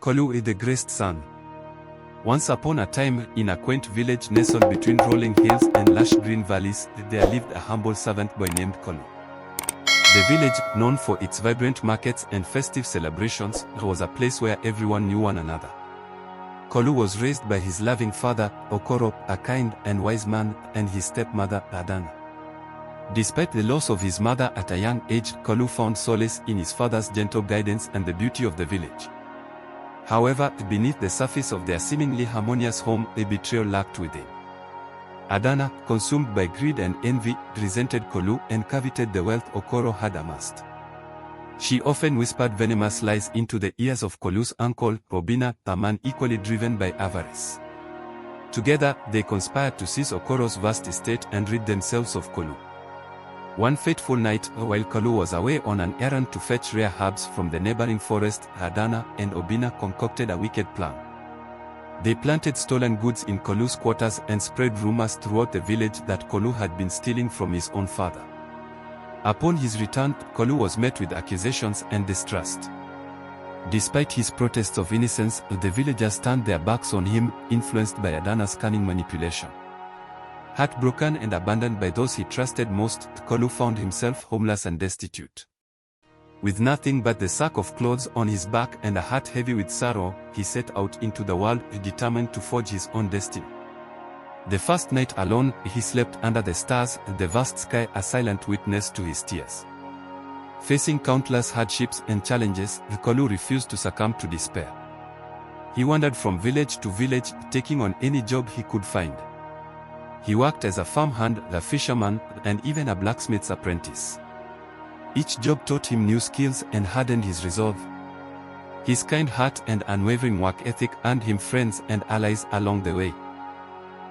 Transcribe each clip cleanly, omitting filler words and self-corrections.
Kalu is the graced son. Once upon a time, in a quaint village nestled between rolling hills and lush green valleys, there lived a humble servant boy named Kalu. The village, known for its vibrant markets and festive celebrations, was a place where everyone knew one another. Kalu was raised by his loving father, Okoro, a kind and wise man, and his stepmother, Adana. Despite the loss of his mother at a young age, Kalu found solace in his father's gentle guidance and the beauty of the village. However, beneath the surface of their seemingly harmonious home, a betrayal lurked within. Adana, consumed by greed and envy, resented Kalu and coveted the wealth Okoro had amassed. She often whispered venomous lies into the ears of Kalu's uncle, Obina, a man equally driven by avarice. Together, they conspired to seize Okoro's vast estate and rid themselves of Kalu. One fateful night, while Kalu was away on an errand to fetch rare herbs from the neighboring forest, Adana and Obina concocted a wicked plan. They planted stolen goods in Kalu's quarters and spread rumors throughout the village that Kalu had been stealing from his own father. Upon his return, Kalu was met with accusations and distrust. Despite his protests of innocence, the villagers turned their backs on him, influenced by Adana's cunning manipulation. Heartbroken and abandoned by those he trusted most, Kalu found himself homeless and destitute. With nothing but the sack of clothes on his back and a heart heavy with sorrow, he set out into the world, determined to forge his own destiny. The first night alone, he slept under the stars, the vast sky a silent witness to his tears. Facing countless hardships and challenges, Kalu refused to succumb to despair. He wandered from village to village, taking on any job he could find. He worked as a farmhand, a fisherman, and even a blacksmith's apprentice. Each job taught him new skills and hardened his resolve. His kind heart and unwavering work ethic earned him friends and allies along the way.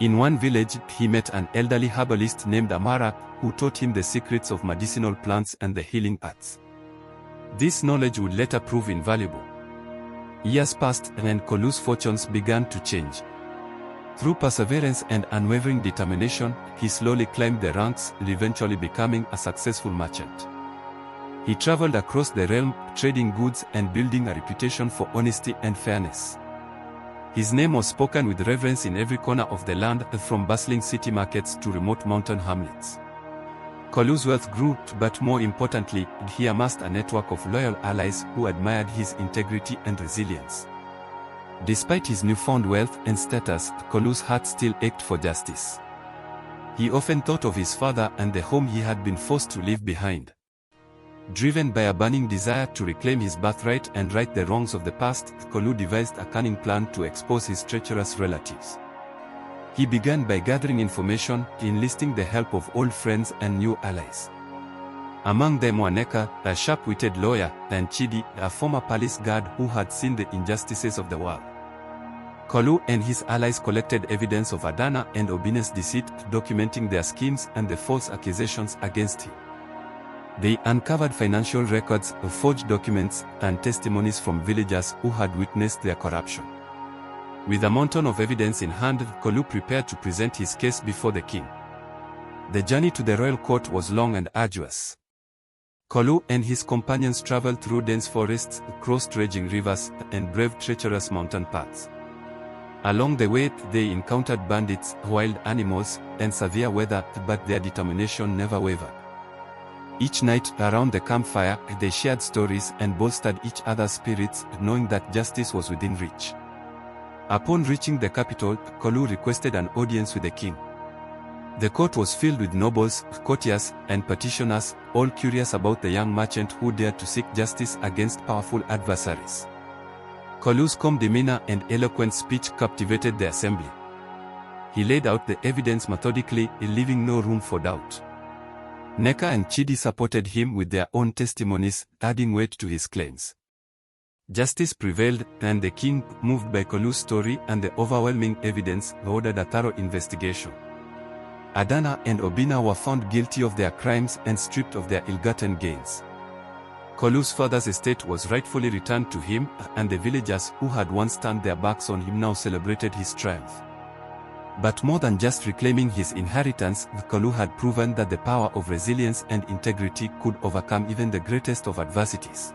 In one village, he met an elderly herbalist named Amara, who taught him the secrets of medicinal plants and the healing arts. This knowledge would later prove invaluable. Years passed, and Kalu's fortunes began to change. Through perseverance and unwavering determination, he slowly climbed the ranks, eventually becoming a successful merchant. He traveled across the realm, trading goods and building a reputation for honesty and fairness. His name was spoken with reverence in every corner of the land, from bustling city markets to remote mountain hamlets. Kalu's wealth grew, but more importantly, he amassed a network of loyal allies who admired his integrity and resilience. Despite his newfound wealth and status, Kalu's heart still ached for justice. He often thought of his father and the home he had been forced to leave behind. Driven by a burning desire to reclaim his birthright and right the wrongs of the past, Kalu devised a cunning plan to expose his treacherous relatives. He began by gathering information, enlisting the help of old friends and new allies. Among them were Neka, a sharp-witted lawyer, and Chidi, a former palace guard who had seen the injustices of the world. Kalu and his allies collected evidence of Adana and Obina's deceit, documenting their schemes and the false accusations against him. They uncovered financial records, forged documents, and testimonies from villagers who had witnessed their corruption. With a mountain of evidence in hand, Kalu prepared to present his case before the king. The journey to the royal court was long and arduous. Kalu and his companions traveled through dense forests, crossed raging rivers, and braved treacherous mountain paths. Along the way, they encountered bandits, wild animals, and severe weather, but their determination never wavered. Each night, around the campfire, they shared stories and bolstered each other's spirits, knowing that justice was within reach. Upon reaching the capital, Kalu requested an audience with the king. The court was filled with nobles, courtiers, and petitioners, all curious about the young merchant who dared to seek justice against powerful adversaries. Kalu's calm demeanor and eloquent speech captivated the assembly. He laid out the evidence methodically, leaving no room for doubt. Neka and Chidi supported him with their own testimonies, adding weight to his claims. Justice prevailed, and the king, moved by Kalu's story and the overwhelming evidence, ordered a thorough investigation. Adana and Obina were found guilty of their crimes and stripped of their ill-gotten gains. Kalu's father's estate was rightfully returned to him, and the villagers who had once turned their backs on him now celebrated his triumph. But more than just reclaiming his inheritance, Kalu had proven that the power of resilience and integrity could overcome even the greatest of adversities.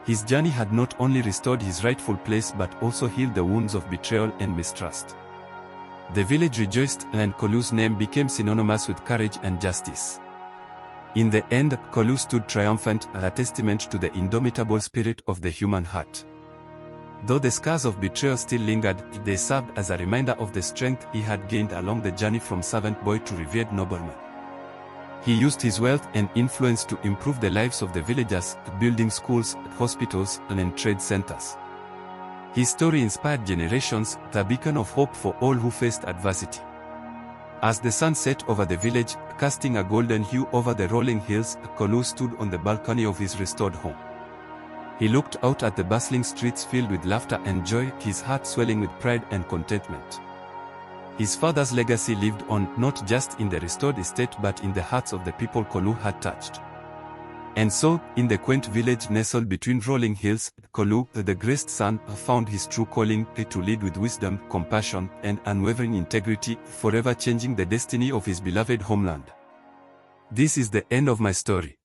His journey had not only restored his rightful place but also healed the wounds of betrayal and mistrust. The village rejoiced, and Kalu's name became synonymous with courage and justice. In the end, Kalu stood triumphant, a testament to the indomitable spirit of the human heart. Though the scars of betrayal still lingered, they served as a reminder of the strength he had gained along the journey from servant boy to revered nobleman. He used his wealth and influence to improve the lives of the villagers, building schools, hospitals, and trade centers. His story inspired generations, the beacon of hope for all who faced adversity. As the sun set over the village, casting a golden hue over the rolling hills, Kalu stood on the balcony of his restored home. He looked out at the bustling streets filled with laughter and joy, his heart swelling with pride and contentment. His father's legacy lived on, not just in the restored estate but in the hearts of the people Kalu had touched. And so, in the quaint village nestled between rolling hills, Kalu, the graced son, found his true calling, to lead with wisdom, compassion, and unwavering integrity, forever changing the destiny of his beloved homeland. This is the end of my story.